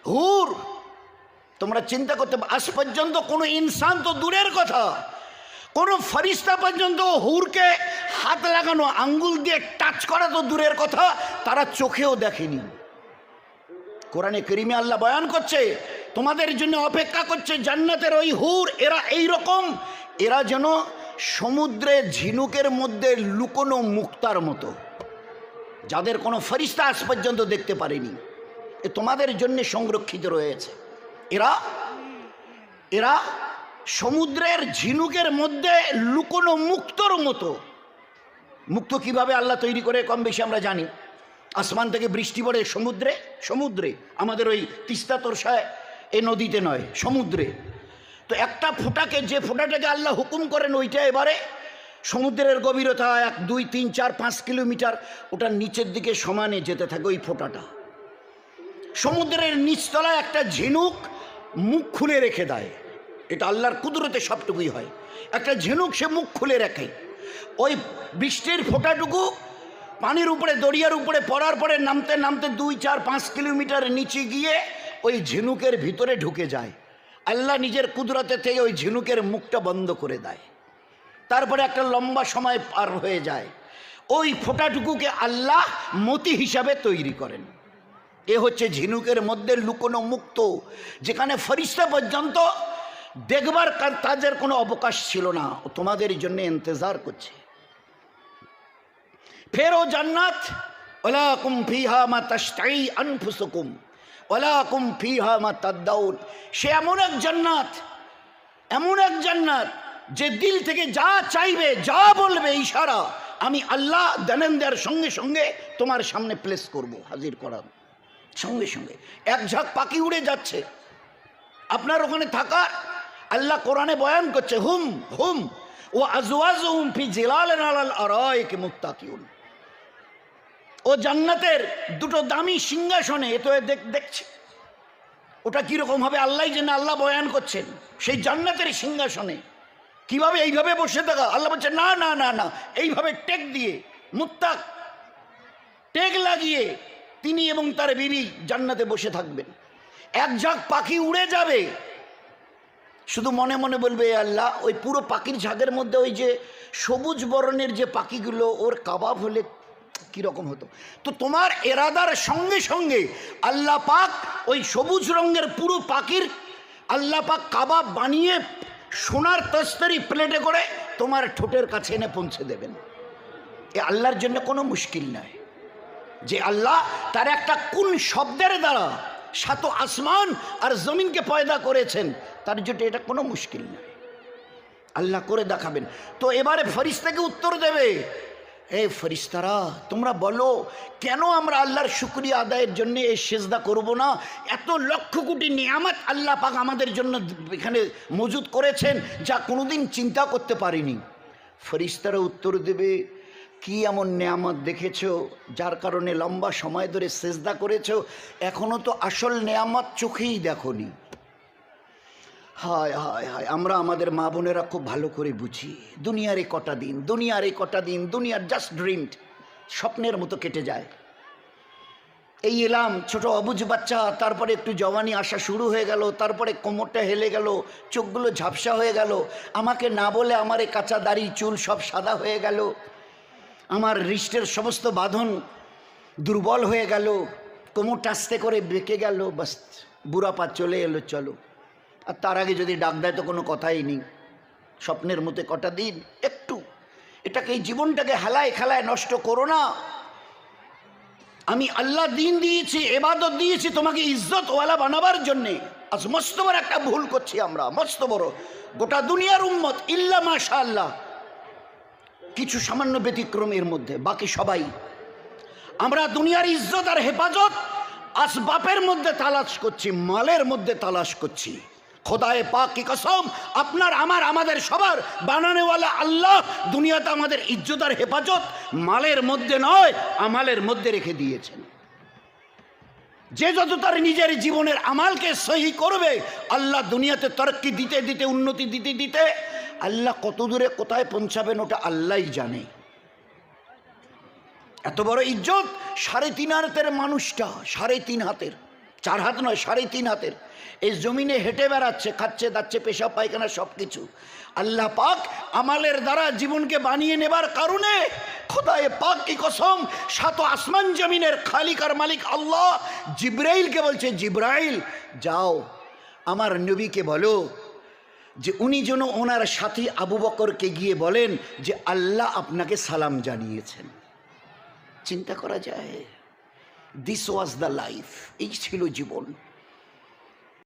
হুর, তোমরা চিন্তা করতে, আজ পর্যন্ত কোনো ইনসান তো দূরের কথা, কোনো ফরিস্তা পর্যন্ত হুরকে হাত লাগানো, আঙ্গুল দিয়ে টাচ করা তো দূরের কথা, তারা চোখেও দেখেনি। কোরআনে কারিমে আল্লাহ বয়ান করছে, তোমাদের জন্য অপেক্ষা করছে জান্নাতের ওই হুর। এরা এই রকম, এরা যেন সমুদ্রে ঝিনুকের মধ্যে লুকোনো মুক্তার মতো, যাদের কোনো ফরিস্তা আজ পর্যন্ত দেখতে পারেনি। এ তোমাদের জন্য সংরক্ষিত রয়েছে। এরা এরা সমুদ্রের ঝিনুকের মধ্যে লুকোনো মুক্তর মতো। মুক্ত কিভাবে আল্লাহ তৈরি করে কম বেশি আমরা জানি। আসমান থেকে বৃষ্টি পড়ে সমুদ্রে, সমুদ্রে আমাদের ওই তিস্তা তোরসায় এ নদীতে নয়, সমুদ্রে। তো একটা ফোঁটাকে, যে ফোঁটাটাকে আল্লাহ হুকুম করেন, ওইটা এবারে সমুদ্রের গভীরতা 1, 2, 3, 4, 5 কিলোমিটার, ওটা নিচের দিকে সমানে যেতে থাকে ওই ফোঁটাটা। সমুদ্রের নিচতলায় একটা ঝিনুক মুখ খুলে রেখে দেয়। এটা আল্লাহর কুদরতে সবটুকুই হয়। একটা ঝিনুক সে মুখ খুলে রাখে। ওই বৃষ্টির ফোঁটাটুকু পানির উপরে, দরিয়ার উপরে পড়ার পরে নামতে নামতে 2, 4, 5 কিলোমিটার নিচে গিয়ে ওই ঝিনুকের ভিতরে ঢুকে যায়। আল্লাহ নিজের কুদরতে থেকে ওই ঝিনুকের মুখটা বন্ধ করে দেয়। তারপরে একটা লম্বা সময় পার হয়ে যায়। ওই ফোঁটাটুকুকে আল্লাহ মতি হিসাবে তৈরি করেন। এ হচ্ছে ঝিনুকের মধ্যে লুকোনো মুক্ত, যেখানে ফরিস্তা পর্যন্ত দেখবার তাদের কোনো অবকাশ ছিল না। তোমাদের জন্য ইন্তজার করছে। ফেরো জান্নাত, ওয়ালাকুম ফিহা মা তাশতাই আনফুসুকুম ওয়ালাকুম ফিহা মা তাদাউন। সে এমন এক জান্নাত, এমন এক জান্নাত যে দিল থেকে যা চাইবে, যা বলবে, ইশারা আমি আল্লাহ দেনেন দেওয়ার সঙ্গে সঙ্গে তোমার সামনে প্লেস করব, হাজির করার সঙ্গে সঙ্গে। এক ঝাঁক পাখি উড়ে যাচ্ছে আপনার ওখানে থাকার। আল্লাহ কোরআনে বয়ান করছে, হুম হুম ও আজওয়াজুহুম ফি জিলালিন আলাল আরাইকি মুত্তাকিউন। ও জান্নাতের দুটো দামি সিংহাসনে, এ তো দেখছে ওটা কিরকম হবে আল্লাহ জানে। আল্লাহ বয়ান করছেন সেই জান্নাতের সিংহাসনে কিভাবে এইভাবে বসে থাকা। আল্লাহ বলছে না না না না, এইভাবে টেক দিয়ে, মুত্তাক টেক লাগিয়ে তিনি এবং তার বিবি জান্নাতে বসে থাকবেন। এক ঝাঁক পাখি উড়ে যাবে, শুধু মনে মনে বলবে, আল্লাহ ওই পুরো পাখির ঝাঁকের মধ্যে ওই যে সবুজ বর্ণের যে পাখিগুলো, ওর কাবাব হলে কীরকম হতো। তো তোমার এরাদার সঙ্গে সঙ্গে আল্লাহ পাক ওই সবুজ রঙের পুরো পাখির আল্লাহ পাক কাবাব বানিয়ে সোনার তস্তরি প্লেটে করে তোমার ঠোঁটের কাছে এনে পৌঁছে দেবেন। এ আল্লাহর জন্য কোনো মুশকিল নয়। যে আল্লাহ তার একটা কোন শব্দের দ্বারা সাত আসমান আর জমিনকে পয়দা করেছেন, তার জন্য এটা কোনো মুশকিল নয়। আল্লাহ করে দেখাবেন। তো এবারে ফেরেশতাকে উত্তর দেবে, এই ফেরেশতারা তোমরা বলো, কেন আমরা আল্লাহর শুকরিয়া আদায়ের জন্য এই সেজদা করব না? এত লক্ষ কোটি নিয়ামত আল্লাহ পাক আমাদের জন্য এখানে মজুদ করেছেন, যা কোনোদিন চিন্তা করতে পারিনি। ফেরেশতারা উত্তর দেবে, কি এমন নেয়ামত দেখেছো যার কারণে লম্বা সময় ধরে সেজদা করেছো? এখনো তো আসল নেয়ামত চোখেই দেখোনি। হায় হায় হায়, আমরা আমাদের মা বোনেরা খুব ভালো করে বুঝি। দুনিয়ার এই কটা দিন, দুনিয়ার এই কটা দিন, দুনিয়ার জাস্ট ড্রিমড, স্বপ্নের মতো কেটে যায়। এই এলাম ছোট অবুঝ বাচ্চা, তারপরে একটু জওয়ানি আসা শুরু হয়ে গেল, তারপরে কোমরটা হেলে গেল, চোখগুলো ঝাপসা হয়ে গেল, আমাকে না বলে আমার এই কাঁচা দাড়ি চুল সব সাদা হয়ে গেল, আমার হৃষ্টের সমস্ত বাঁধন দুর্বল হয়ে গেল, কোমরটা আস্তে করে বেঁকে গেল, বাস বুড়াপা চলে এলো, চলো। আর তার আগে যদি ডাক দেয় তো কোনো কথাই নেই। স্বপ্নের মধ্যে কটা দিন, একটু এটাকে, এই জীবনটাকে হেলায় খেলায় নষ্ট করো না। আমি আল্লাহ দিন দিয়েছি, ইবাদত দিয়েছি তোমাকে ইজ্জতওয়ালা বানাবার জন্যে। আজ মস্ত বড় একটা ভুল করছি আমরা, মস্ত বড়। গোটা দুনিয়ার উম্মত ইল্লা মাশাআল্লাহ কিছু সামান্য ব্যতিক্রমের মধ্যে, বাকি সবাই আমরা দুনিয়ার ইজ্জত আর হেফাজত আসবাবের মধ্যে তালাশ করছি, মালের মধ্যে তালাশ করছি। খোদায়ে পাক কি কসম, আপনার আমার আমাদের সবার বানানেওয়ালা আল্লাহ দুনিয়াতে আমাদের ইজ্জত আর হেফাজত মালের মধ্যে নয়, আমালের মধ্যে রেখে দিয়েছেন। যে যত তার নিজের জীবনের আমালকে সহি করবে, আল্লাহ দুনিয়াতে তরক্কি দিতে দিতে, উন্নতি দিতে দিতে আল্লাহ কত দূরে কোথায় পৌঁছাবেন ওটা আল্লাহই জানে। এত বড় ইজ্জত 3.5 হাতের মানুষটা, 3.5 হাতের, 4 হাত নয়, 3.5 হাতের, এই জমিনে হেঁটে বেড়াচ্ছে, খাচ্ছে দাচ্ছে, পেশাব পায়খানা সব কিছু। আল্লাহ পাক আমালের দ্বারা জীবনকে বানিয়ে নেবার কারণে খোদায়ে পাক কি কসম, 7 আসমান জমিনের খালিক আর মালিক আল্লাহ জিব্রাইলকে বলছে, জিব্রাইল যাও আমার নবীকে বলো যে উনি যেন ওনার সাথী আবু বকরকে গিয়ে বলেন যে আল্লাহ আপনাকে সালাম জানিয়েছেন। চিন্তা করা যায়, দিস ওয়াজ দ্য লাইফ, এই ছিল জীবন।